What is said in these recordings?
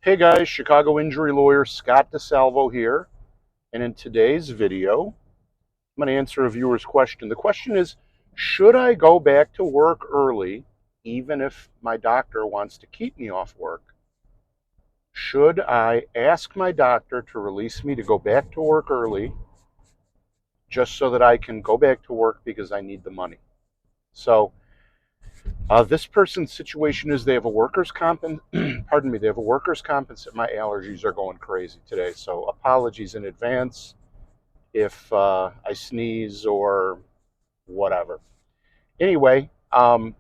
Hey guys, Chicago injury lawyer Scott DeSalvo here, and in today's video, I'm going to answer a viewer's question. The question is, should I go back to work early even if my doctor wants to keep me off work? Should I ask my doctor to release me to go back to work early just so that I can go back to work because I need the money? So, this person's situation is they have a workers' comp, pardon me, they have a workers' comp, and my allergies are going crazy today. So apologies in advance if I sneeze or whatever. Anyway, so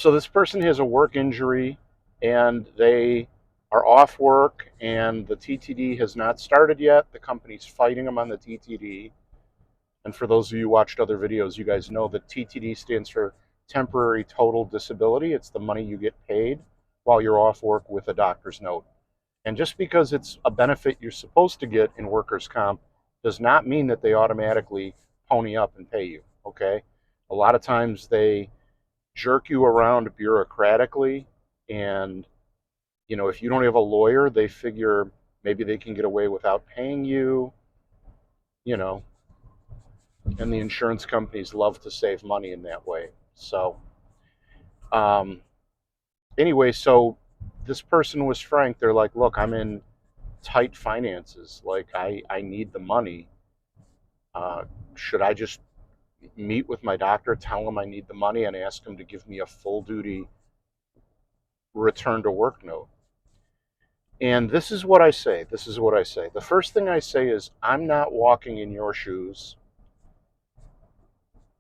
this person has a work injury and they are off work and the TTD has not started yet. The company's fighting them on the TTD. And for those of you who watched other videos, you guys know that TTD stands for temporary total disability. It's the money you get paid while you're off work with a doctor's note. And just because it's a benefit you're supposed to get in workers' comp does not mean that they automatically pony up and pay you, okay? A lot of times they jerk you around bureaucratically, and if you don't have a lawyer, they figure maybe they can get away without paying you, you know, and the insurance companies love to save money in that way. So, um, anyway, so this person was frank. They're like, look, I'm in tight finances. Like, I need the money. Uh, should I just meet with my doctor, tell him I need the money, and ask him to give me a full duty return to work note? And this is what I say. This is what I say. The first thing I say is, I'm not walking in your shoes,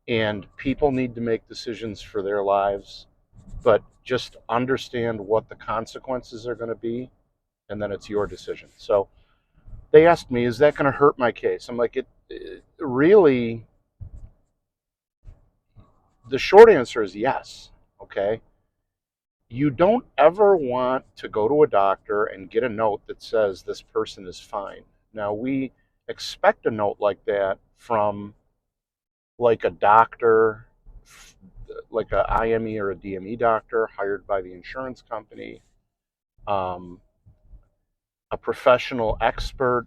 and people need to make decisions for their lives, but just understand what the consequences are going to be, and then it's your decision. So they asked me, is that going to hurt my case? I'm like, it really, the short answer is yes. Okay. You don't ever want to go to a doctor and get a note that says this person is fine. Now, we expect a note like that from like a doctor, like a IME or a DME doctor hired by the insurance company, um, a professional expert,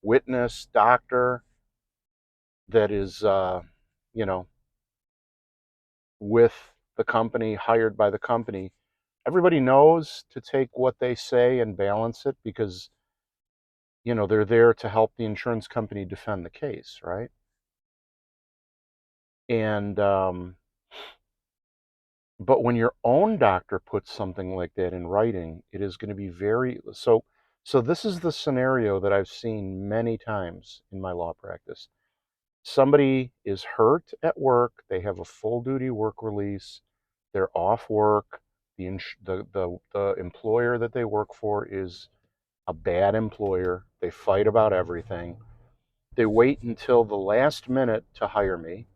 witness, doctor that is, you know, with the company, hired by the company. Everybody knows to take what they say and balance it because, they're there to help the insurance company defend the case, right? And, but when your own doctor puts something like that in writing, it is going to be so this is the scenario that I've seen many times in my law practice. Somebody is hurt at work, they have a full duty work release, they're off work, the employer that they work for is a bad employer, they fight about everything. They wait until the last minute to hire me,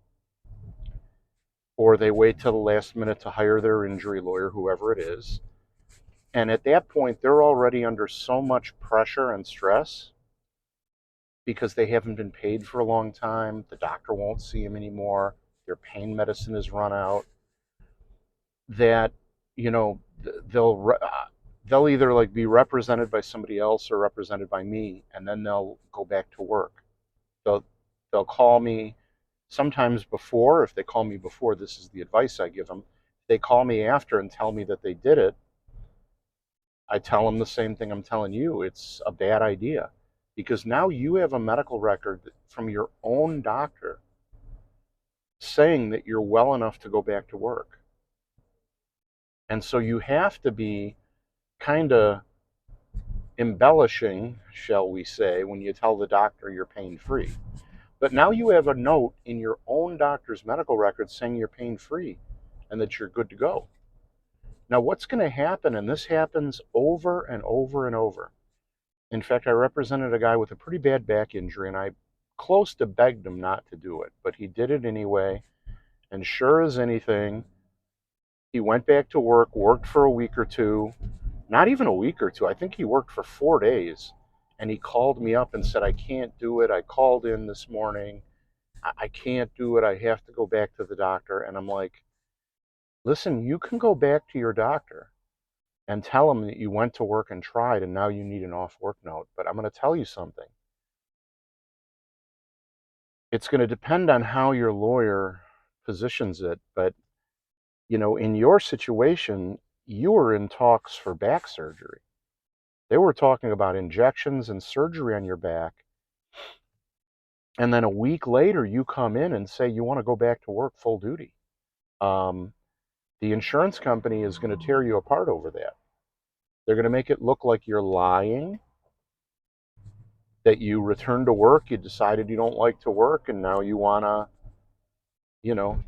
or they wait till the last minute to hire their injury lawyer, whoever it is. And at that point, they're already under so much pressure and stress because they haven't been paid for a long time. The doctor won't see them anymore. Their pain medicine is run out. That you know they'll they'll either like be represented by somebody else or represented by me, and then they'll go back to work. They'll they'll call me sometimes before. If they call me before, this is the advice I give them. If they call me after and tell me that they did it, I tell them the same thing I'm telling you. It's a bad idea because now you have a medical record from your own doctor saying that you're well enough to go back to work. And so you have to be kind of embellishing, shall we say, when you tell the doctor you're pain free. But now you have a note in your own doctor's medical record saying you're pain free and that you're good to go. Now, what's going to happen, and this happens over and over and over. In fact, I represented a guy with a pretty bad back injury, and I close to begged him not to do it, but he did it anyway. And sure as anything, he went back to work, worked for a week or two, not even a week or two. I think he worked for 4 days. And he called me up and said, I can't do it. I called in this morning. I can't do it. I have to go back to the doctor. And I'm like, listen, you can go back to your doctor and tell them that you went to work and tried and now you need an off work note. But I'm going to tell you something. It's going to depend on how your lawyer positions it. But, in your situation, you were in talks for back surgery. They were talking about injections and surgery on your back. And then a week later, you come in and say you want to go back to work full duty. Um, the insurance company is going to tear you apart over that. They're going to make it look like you're lying, that you returned to work, you decided you don't like to work, and now you want to, you know,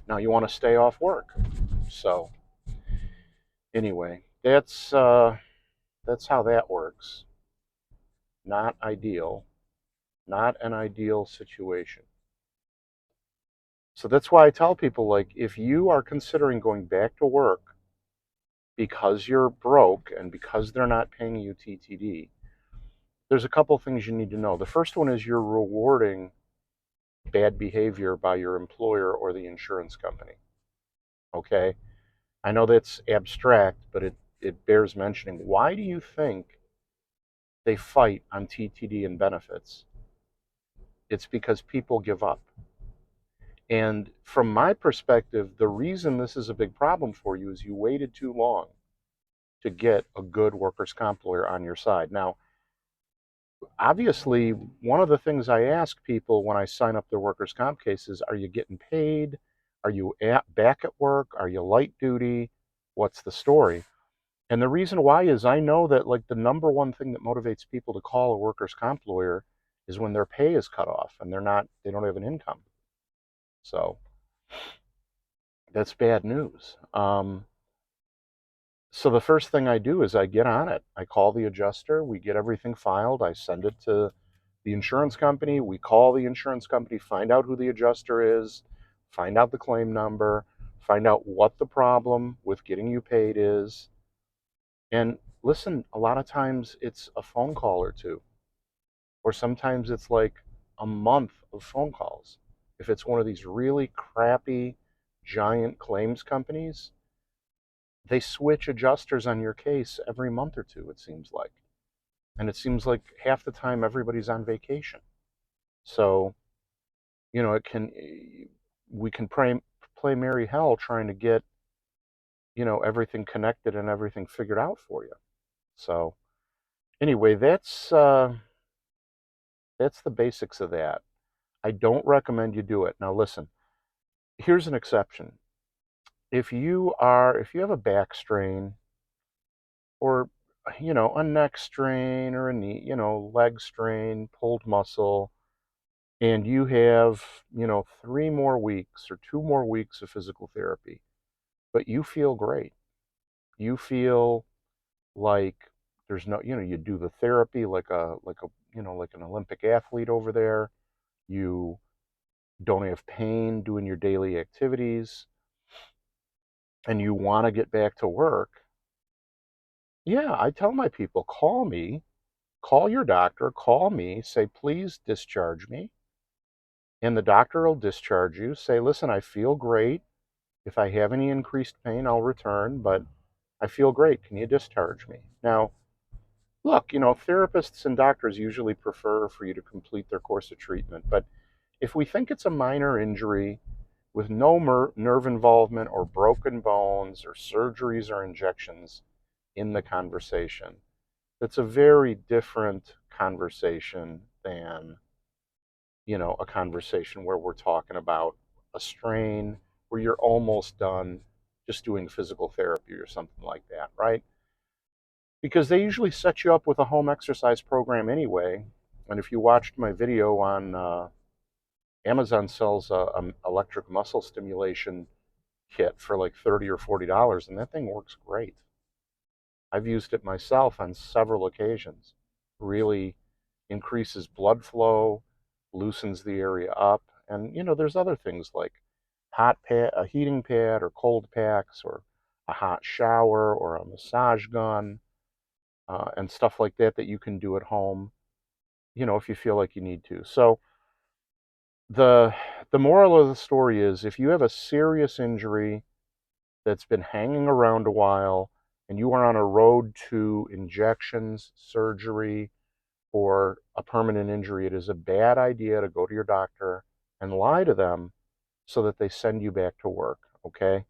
now you want to stay off work. So anyway, that's how that works. Not ideal, not an ideal situation. So that's why I tell people, like, if you are considering going back to work because you're broke and because they're not paying you TTD, there's a couple things you need to know. The first one is you're rewarding bad behavior by your employer or the insurance company. Okay? I know that's abstract, but it bears mentioning. Why do you think they fight on TTD and benefits? It's because people give up. And from my perspective, the reason this is a big problem for you is you waited too long to get a good workers' comp lawyer on your side. Now, obviously, one of the things I ask people when I sign up their workers' comp cases, are you getting paid? Are you back at work? Are you light duty? What's the story? And the reason why is I know that, like, the number one thing that motivates people to call a workers' comp lawyer is when their pay is cut off and they don't have an income. So that's bad news. So the first thing I do is I get on it. I call the adjuster. We get everything filed. I send it to the insurance company. We call the insurance company, find out who the adjuster is, find out the claim number, find out what the problem with getting you paid is. And listen, a lot of times it's a phone call or two, or sometimes it's like a month of phone calls. If it's one of these really crappy, giant claims companies, they switch adjusters on your case every month or two, it seems like. And it seems like half the time everybody's on vacation. So, we can play merry hell trying to get, everything connected and everything figured out for you. So anyway, that's the basics of that. I don't recommend you do it. Now listen, here's an exception. If you have a back strain, or a neck strain, or a knee, leg strain, pulled muscle, and you have, 3 more weeks or 2 more weeks of physical therapy, but you feel great. You feel like there's no, you do the therapy like an Olympic athlete over there. You don't have pain doing your daily activities, and you want to get back to work. Yeah, I tell my people, call me, call your doctor, call me, say, please discharge me. And the doctor will discharge you. Say, listen, I feel great. If I have any increased pain, I'll return, but I feel great. Can you discharge me? Now, look, therapists and doctors usually prefer for you to complete their course of treatment. But if we think it's a minor injury with no nerve involvement or broken bones or surgeries or injections in the conversation, that's a very different conversation than, a conversation where we're talking about a strain where you're almost done just doing physical therapy or something like that, right? Because they usually set you up with a home exercise program anyway. And if you watched my video on Amazon sells a electric muscle stimulation kit for like $30 or $40, and that thing works great. I've used it myself on several occasions. Really increases blood flow, loosens the area up, and there's other things like a heating pad or cold packs or a hot shower or a massage gun, and stuff like that that you can do at home, if you feel like you need to. So the moral of the story is, if you have a serious injury that's been hanging around a while and you are on a road to injections, surgery, or a permanent injury, it is a bad idea to go to your doctor and lie to them so that they send you back to work, okay?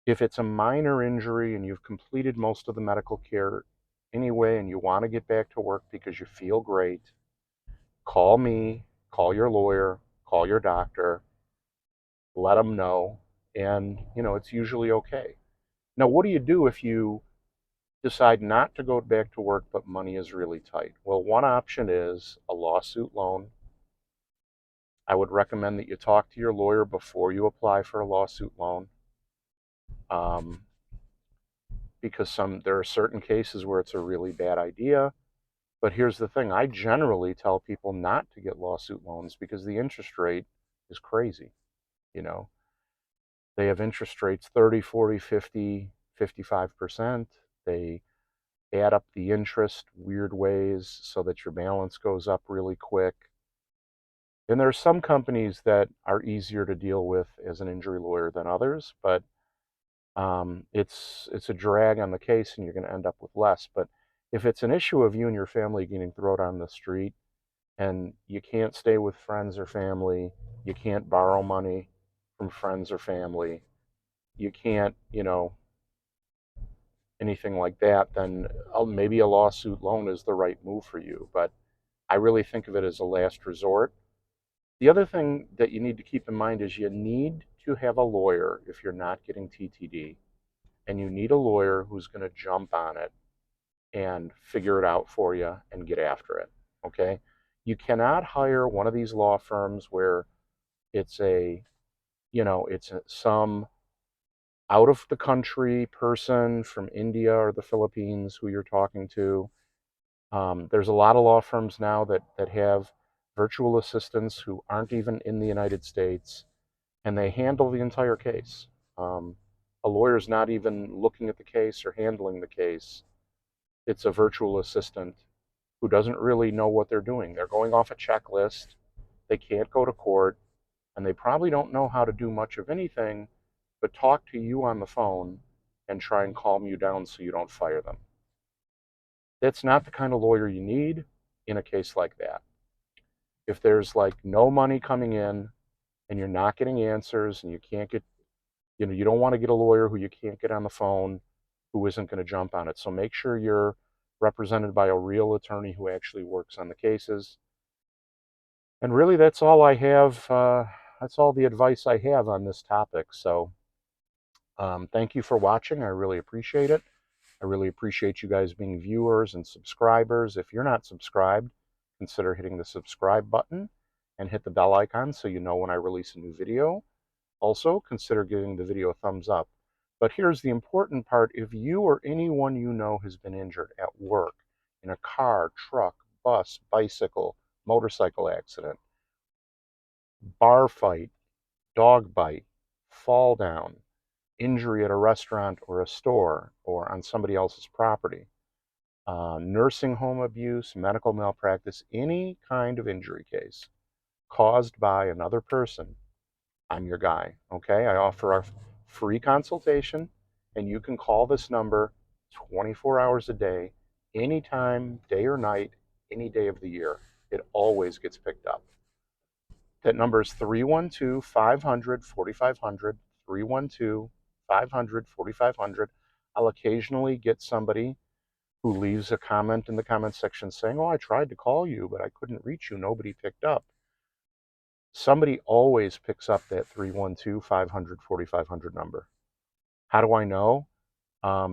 If it's a minor injury and you've completed most of the medical care anyway and you want to get back to work because you feel great, call me, call your lawyer, call your doctor, let them know, and it's usually okay. Now, what do you do if you decide not to go back to work but money is really tight? Well, one option is a lawsuit loan. I would recommend that you talk to your lawyer before you apply for a lawsuit loan, um, because there are certain cases where it's a really bad idea. But here's the thing, I generally tell people not to get lawsuit loans because the interest rate is crazy. You know, they have interest rates 30, 40, 50, 55%. They add up the interest weird ways so that your balance goes up really quick. And there are some companies that are easier to deal with as an injury lawyer than others, but it's a drag on the case and you're going to end up with less. But if it's an issue of you and your family getting thrown on the street and you can't stay with friends or family, you can't borrow money from friends or family, you can't, anything like that, then maybe a lawsuit loan is the right move for you. But I really think of it as a last resort. The other thing that you need to keep in mind is you need to have a lawyer if you're not getting TTD, and you need a lawyer who's going to jump on it and figure it out for you and get after it. Okay? You cannot hire one of these law firms where it's some out of the country person from India or the Philippines who you're talking to. There's a lot of law firms now that have virtual assistants who aren't even in the United States, and they handle the entire case. Um, a lawyer's not even looking at the case or handling the case. It's a virtual assistant who doesn't really know what they're doing. They're going off a checklist. They can't go to court, and they probably don't know how to do much of anything but talk to you on the phone and try and calm you down so you don't fire them. That's not the kind of lawyer you need in a case like that. If there's like no money coming in and you're not getting answers and you can't get, you don't want to get a lawyer who you can't get on the phone, who isn't going to jump on it. So make sure you're represented by a real attorney who actually works on the cases. And really, that's all I have. That's all the advice I have on this topic. So thank you for watching. I really appreciate it. I really appreciate you guys being viewers and subscribers. If you're not subscribed, consider hitting the subscribe button and hit the bell icon so you know when I release a new video. Also, consider giving the video a thumbs up. But here's the important part. If you or anyone you know has been injured at work, in a car, truck, bus, bicycle, motorcycle accident, bar fight, dog bite, fall down, injury at a restaurant or a store or on somebody else's property, nursing home abuse, medical malpractice, any kind of injury case caused by another person, I'm your guy, okay? I offer a free consultation, and you can call this number 24 hours a day, anytime, day or night, any day of the year. It always gets picked up. That number is 312 500 4500, 312 500 4500. I'll occasionally get somebody who leaves a comment in the comment section saying, "Oh, I tried to call you, but I couldn't reach you. Nobody picked up." Somebody always picks up that 312 500 4500 number. How do I know?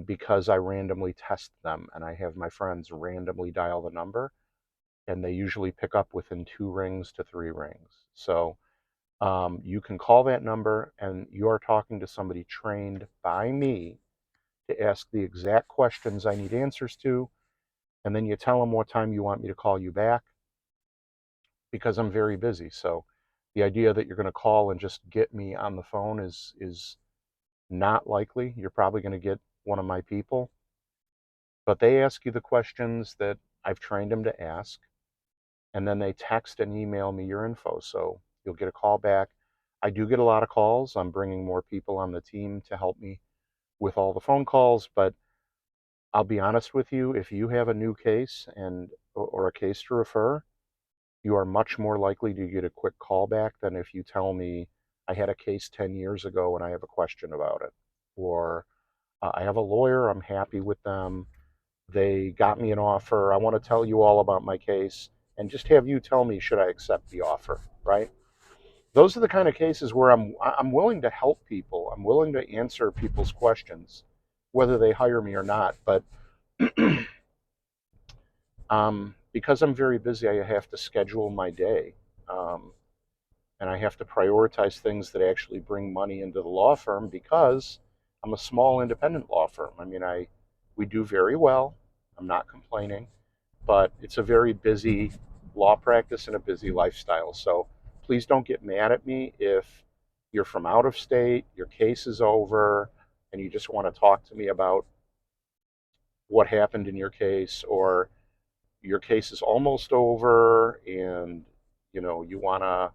Because I randomly test them, and I have my friends randomly dial the number, and they usually pick up within 2 rings to 3 rings. So you can call that number, and you are talking to somebody trained by me to ask the exact questions I need answers to, and then you tell them what time you want me to call you back, because I'm very busy. So the idea that you're going to call and just get me on the phone is not likely. You're probably going to get one of my people, but they ask you the questions that I've trained them to ask, and then they text and email me your info. So you'll get a call back. I do get a lot of calls. I'm bringing more people on the team to help me with all the phone calls, but I'll be honest with you, if you have a new case or a case to refer, you are much more likely to get a quick call back than if you tell me I had a case 10 years ago and I have a question about it. Or I have a lawyer, I'm happy with them, they got me an offer, I want to tell you all about my case, and just have you tell me should I accept the offer, right? Those are the kind of cases where I'm willing to help people. I'm willing to answer people's questions, whether they hire me or not. But because I'm very busy, I have to schedule my day. Um, and I have to prioritize things that actually bring money into the law firm because I'm a small independent law firm. I mean, we do very well. I'm not complaining, but it's a very busy law practice and a busy lifestyle. So please don't get mad at me if you're from out of state, your case is over, and you just want to talk to me about what happened in your case, or your case is almost over and you want to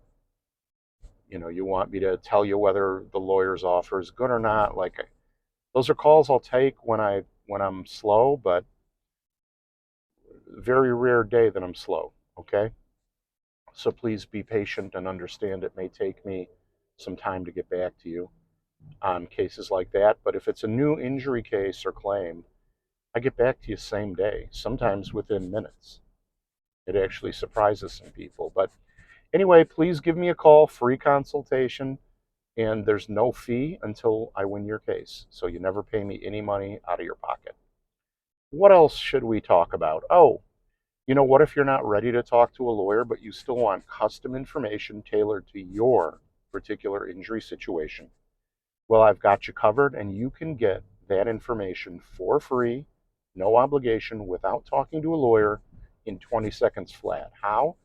you want me to tell you whether the lawyer's offer is good or not. Like, those are calls I'll take when I'm slow, but very rare day that I'm slow. Okay, so please be patient and understand it may take me some time to get back to you on cases like that. But if it's a new injury case or claim, I get back to you same day, sometimes within minutes. It actually surprises some people. But anyway, please give me a call, free consultation. And there's no fee until I win your case. So you never pay me any money out of your pocket. What else should we talk about? Oh, what if you're not ready to talk to a lawyer, but you still want custom information tailored to your particular injury situation? Well, I've got you covered, and you can get that information for free, no obligation, without talking to a lawyer in 20 seconds flat. How?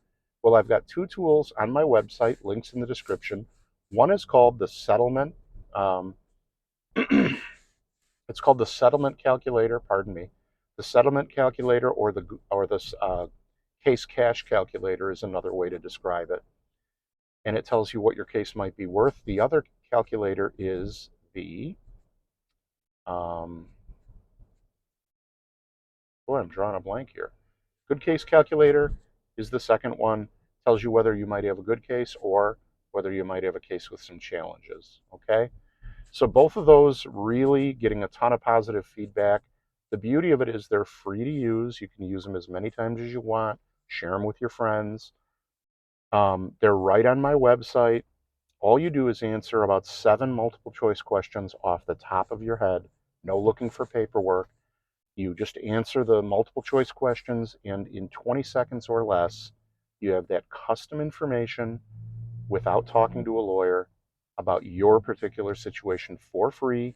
Well, I've got two tools on my website, links in the description. One is called the settlement. Um, it's called the settlement calculator. Pardon me. The settlement calculator, or the case cash calculator, is another way to describe it, and it tells you what your case might be worth. The other calculator is the um, boy, I'm drawing a blank here. Good case calculator is the second one. Tells you whether you might have a good case or whether you might have a case with some challenges. Okay? So both of those really getting a ton of positive feedback. The beauty of it is they're free to use. You can use them as many times as you want. Share them with your friends. They're right on my website. All you do is answer about 7 multiple choice questions off the top of your head. No looking for paperwork. You just answer the multiple choice questions, and in 20 seconds or less, you have that custom information without talking to a lawyer about your particular situation for free.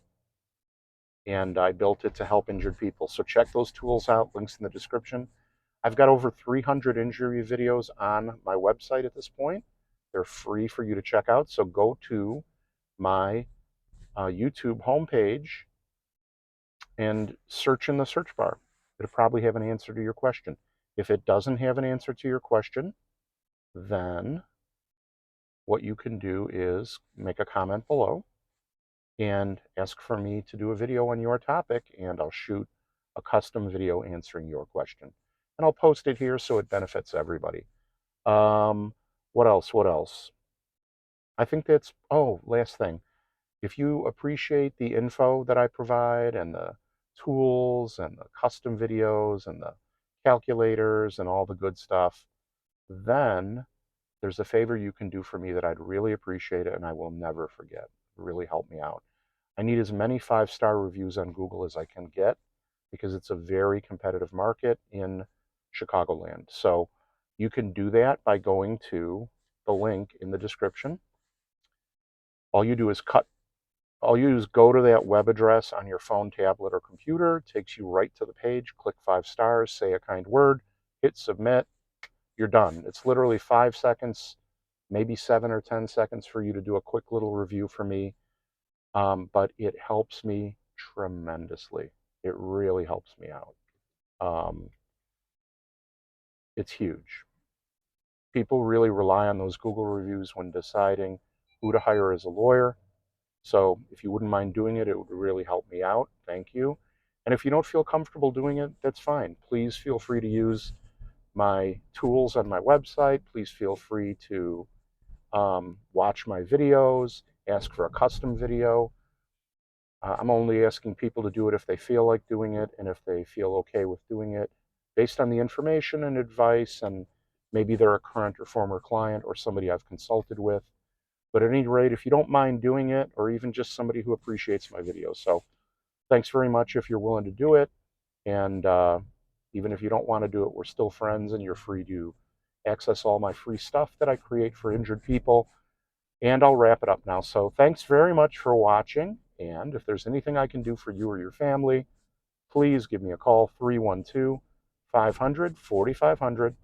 And I built it to help injured people. So check those tools out, links in the description. I've got over 300 injury videos on my website at this point. They're free for you to check out. So go to my YouTube homepage and search in the search bar. It'll probably have an answer to your question. If it doesn't have an answer to your question, then what you can do is make a comment below and ask for me to do a video on your topic, and I'll shoot a custom video answering your question. And I'll post it here so it benefits everybody. What else? What else? I think that's, oh, last thing. If you appreciate the info that I provide and the tools and the custom videos and the calculators and all the good stuff, then there's a favor you can do for me that I'd really appreciate it and I will never forget. Really help me out. I need as many 5-star reviews on Google as I can get because it's a very competitive market in Chicagoland. So you can do that by going to the link in the description. All you do is go to that web address on your phone, tablet, or computer. It takes you right to the page. Click 5 stars, say a kind word, hit submit. You're done. It's literally 5 seconds, maybe 7 or 10 seconds for you to do a quick little review for me. But it helps me tremendously. It really helps me out. It's huge. People really rely on those Google reviews when deciding who to hire as a lawyer. So if you wouldn't mind doing it, it would really help me out. Thank you. And if you don't feel comfortable doing it, that's fine. Please feel free to use my tools on my website. Please feel free to watch my videos, ask for a custom video. I'm only asking people to do it if they feel like doing it and if they feel okay with doing it based on the information and advice, and maybe they're a current or former client or somebody I've consulted with. But at any rate, if you don't mind doing it, or even just somebody who appreciates my videos. So thanks very much if you're willing to do it. And even if you don't want to do it, we're still friends and you're free to access all my free stuff that I create for injured people. And I'll wrap it up now. So thanks very much for watching. And if there's anything I can do for you or your family, please give me a call, 312 500 4500.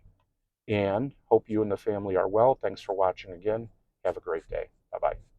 And hope you and the family are well. Thanks for watching again. Have a great day. Bye-bye.